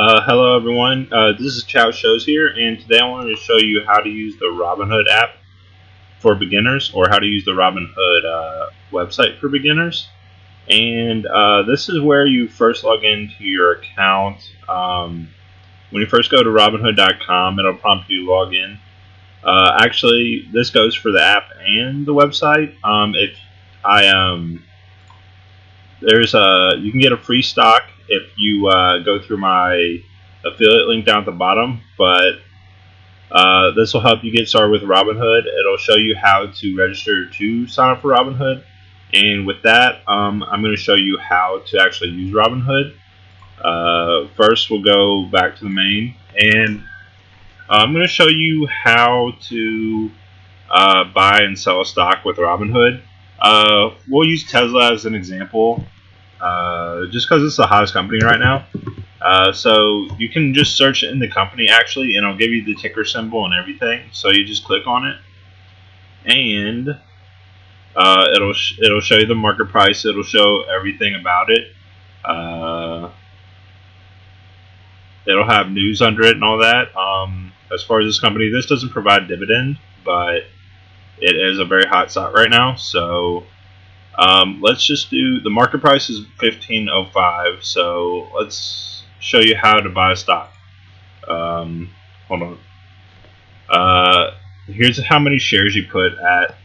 Hello everyone, this is Chow Shows here, and today I wanted to show you how to use the Robinhood app for beginners, or how to use the Robinhood website for beginners. And this is where you first log into your account. When you first go to Robinhood.com, it'll prompt you to log in. Actually, this goes for the app and the website. If I There's you can get a free stock if you go through my affiliate link down at the bottom, but this will help you get started with Robinhood. It'll show you how to register to sign up for Robinhood, and with that, I'm going to show you how to actually use Robinhood. First, we'll go back to the main, and I'm going to show you how to buy and sell a stock with Robinhood. We'll use Tesla as an example, just because it's the hottest company right now. So you can just search in the company actually, and it'll give you the ticker symbol and everything. So you just click on it, and it'll show you the market price. It'll show everything about it. It'll have news under it and all that. As far as this company, this doesn't provide dividend, but it is a very hot stock right now. So let's just do the market price is 15.05. So let's show you how to buy a stock. Hold on. Here's how many shares you put at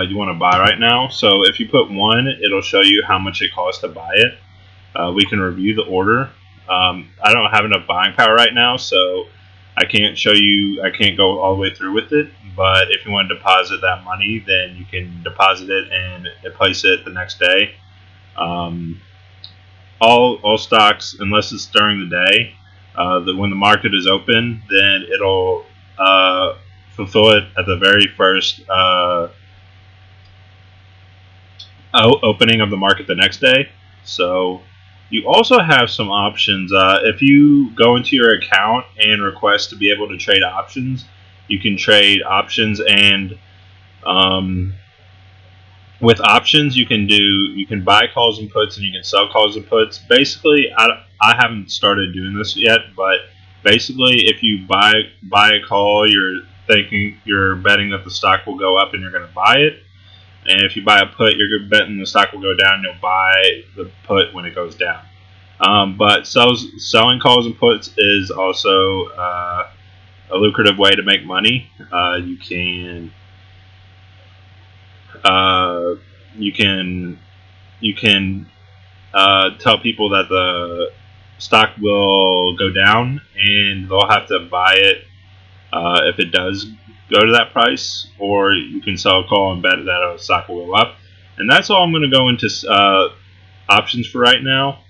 you want to buy right now. So if you put 1, it'll show you how much it costs to buy it. We can review the order. I don't have enough buying power right now, so I can't show you. I can't go all the way through with it. But if you want to deposit that money, then you can deposit it and place it the next day. All stocks, unless it's during the day, when the market is open, then it'll fulfill it at the very first opening of the market the next day. So you also have some options. If you go into your account and request to be able to trade options, you can trade options, and with options you can buy calls and puts, and you can sell calls and puts. Basically, I haven't started doing this yet, but basically if you buy a call, you're betting that the stock will go up and you're going to buy it. And if you buy a put, you're betting the stock will go down and you'll buy the put when it goes down. But selling calls and puts is also a lucrative way to make money. You can tell people that the stock will go down, and they'll have to buy it if it does go to that price, or you can sell a call and bet that a stock will go up. And that's all I'm going to go into options for right now,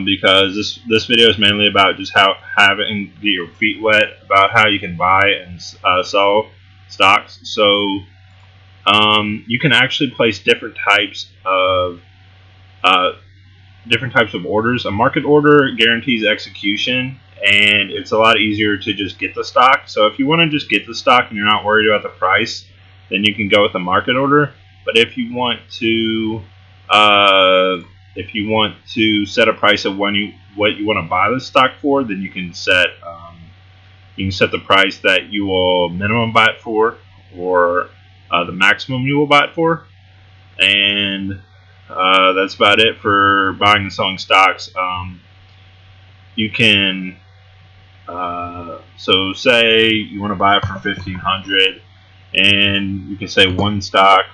because this video is mainly about just how get your feet wet about how you can buy and sell stocks. So you can actually place different types of orders. A market order guarantees execution, and it's a lot easier to just get the stock. So if you want to just get the stock and you're not worried about the price, then you can go with a market order. But if you want to set a price of what you want to buy the stock for, then you can set the price that you will minimum buy it for, or the maximum you will buy it for. And that's about it for buying and selling stocks. You can so say you want to buy it for $1,500, and you can say one stock,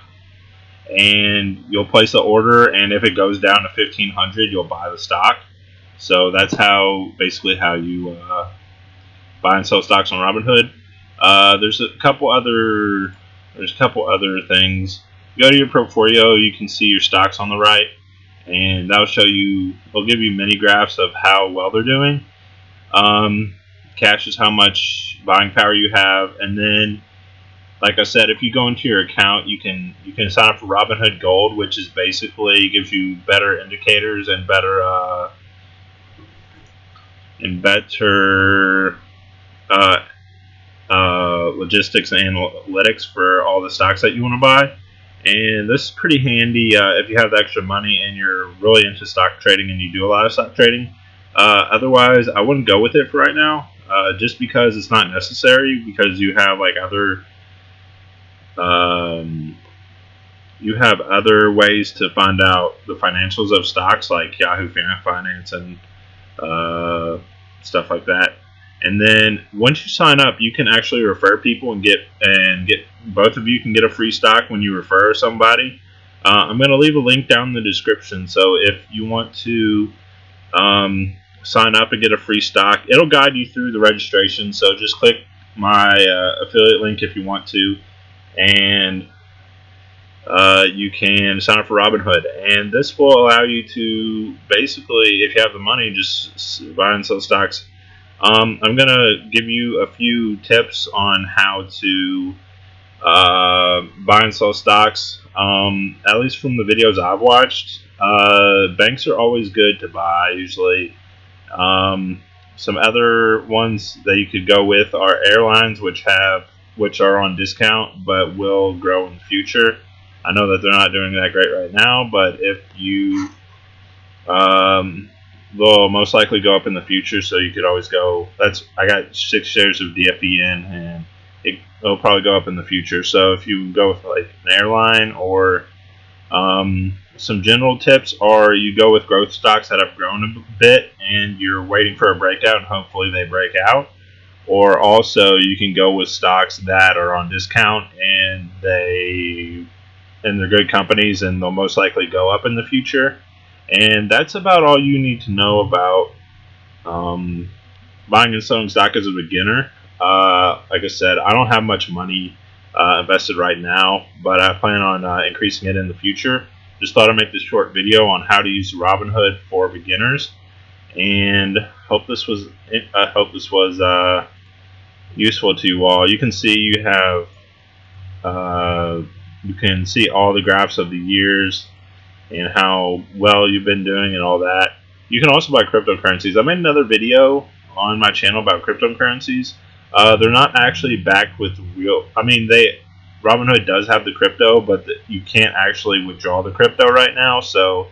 and you'll place the order, and if it goes down to $1,500, you'll buy the stock. So that's basically how you buy and sell stocks on Robinhood. There's a couple other things. Go to your portfolio, you can see your stocks on the right, and that'll give you mini graphs of how well they're doing. Cash is how much buying power you have, and then, like I said, if you go into your account, you can sign up for Robinhood Gold, which is basically gives you better indicators and better logistics and analytics for all the stocks that you want to buy. And this is pretty handy if you have the extra money and you're really into stock trading and you do a lot of stock trading. Otherwise, I wouldn't go with it for right now, just because it's not necessary. Because um, you have other ways to find out the financials of stocks, like Yahoo Finance and uh, stuff like that. And then once you sign up, you can actually refer people and get both of you can get a free stock when you refer somebody. I'm going to leave a link down in the description, so if you want to sign up and get a free stock, it'll guide you through the registration. So just click my affiliate link if you want to, and you can sign up for Robinhood, and this will allow you to basically, if you have the money, just buy and sell stocks. I'm gonna give you a few tips on how to buy and sell stocks. At least from the videos I've watched, banks are always good to buy. Usually, some other ones that you could go with are airlines, which are on discount but will grow in the future. I know that they're not doing that great right now, but if you they'll most likely go up in the future. So you could always go. I got 6 shares of DFEN, and it'll probably go up in the future. So if you go with like an airline, or some general tips are you go with growth stocks that have grown a bit and you're waiting for a breakout and hopefully they break out. Or also you can go with stocks that are on discount and they're good companies and they'll most likely go up in the future. And that's about all you need to know about buying and selling stock as a beginner. Like I said, I don't have much money invested right now, but I plan on increasing it in the future. Just thought I'd make this short video on how to use Robinhood for beginners, and I hope this was useful to you all. You can see you can see all the graphs of the years and how well you've been doing and all that. You can also buy cryptocurrencies. I made another video on my channel about cryptocurrencies. They're not actually backed with real. Robinhood does have the crypto, but you can't actually withdraw the crypto right now. So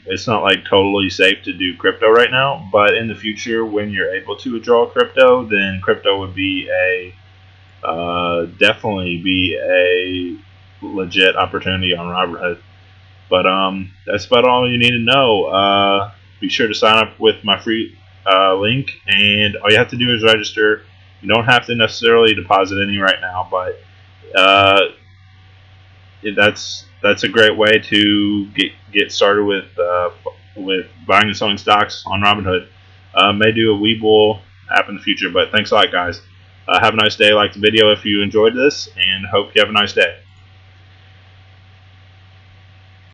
it's not like totally safe to do crypto right now. But in the future, when you're able to withdraw crypto, then crypto would be definitely be a legit opportunity on Robinhood. But that's about all you need to know. Be sure to sign up with my free link, and all you have to do is register. You don't have to necessarily deposit any right now, but that's a great way to get started with buying and selling stocks on Robinhood. May do a Webull app in the future, but thanks a lot, guys. Have a nice day. Like the video if you enjoyed this, and hope you have a nice day.